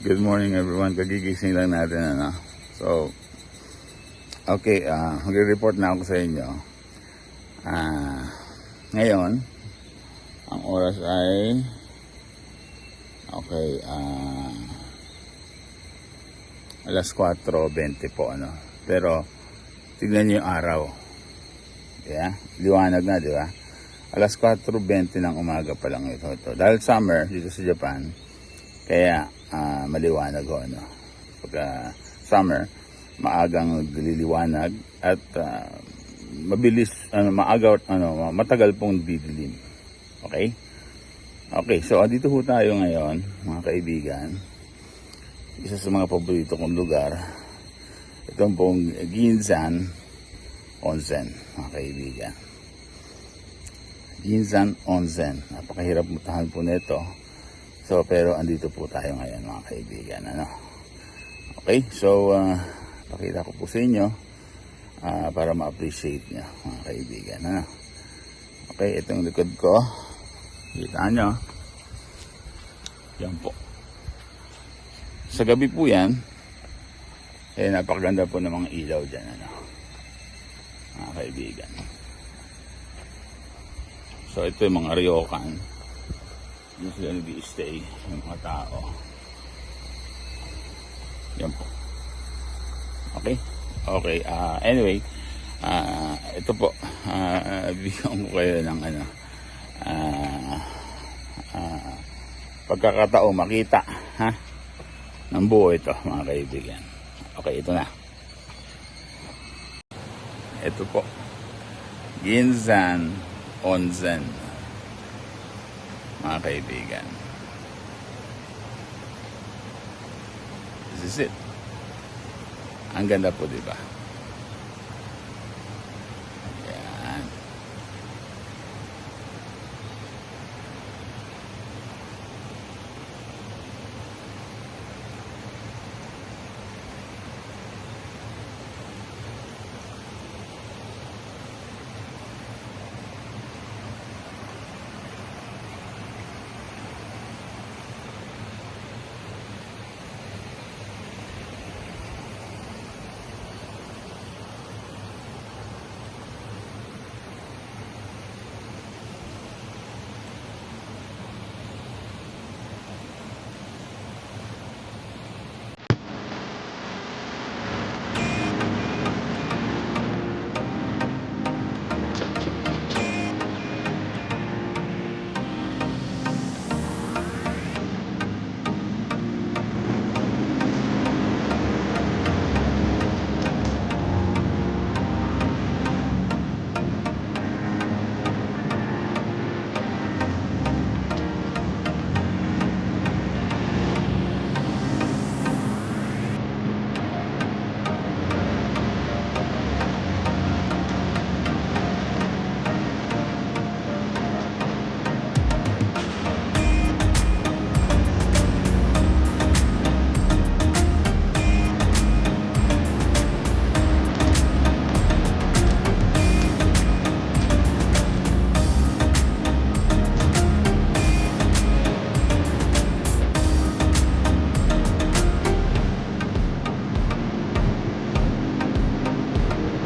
Good morning everyone. Kagigising lang natin ano. So, okay, magre-report na ako sa inyo. Ngayon, ang oras ay okay, alas 4:20 po ano. Pero tignan niyo yung araw. Yeah, liwanag na, di ba? Alas 4:20 ng umaga pa lang ito. Dahil summer dito sa Japan, kaya maliwanag ho, ano. Pagka summer, maagang nagliliwanag at mabilis, matagal pong didilim. Okay? Okay, so dito ho tayo ngayon, mga kaibigan. Isa sa mga paborito kong lugar, itong pong Ginzan Onsen, mga kaibigan. Ginzan Onsen. Napakahirap mutahan po nito. So, pero andito po tayo ngayon, mga kaibigan. Ano? Okay, so, pakita ko po sa inyo para ma-appreciate nyo, mga kaibigan. Ano? Okay, itong likod ko. Kita nyo. Yan po. Sa gabi po yan, napakaganda po ng mga ilaw dyan. Ano? Mga kaibigan. So, ito yung mga ryokan. Diyan sila nag-i-stay yung mga tao. Yan po. Okay? Okay. Anyway, ito po. Bigyan ko kayo ng pagkakataon makita ng buo ito, mga kaibigan. Okay, ito na. Ito po. Ginzan Onsen, mga kaibigan. This is it. Ang ganda po, diba?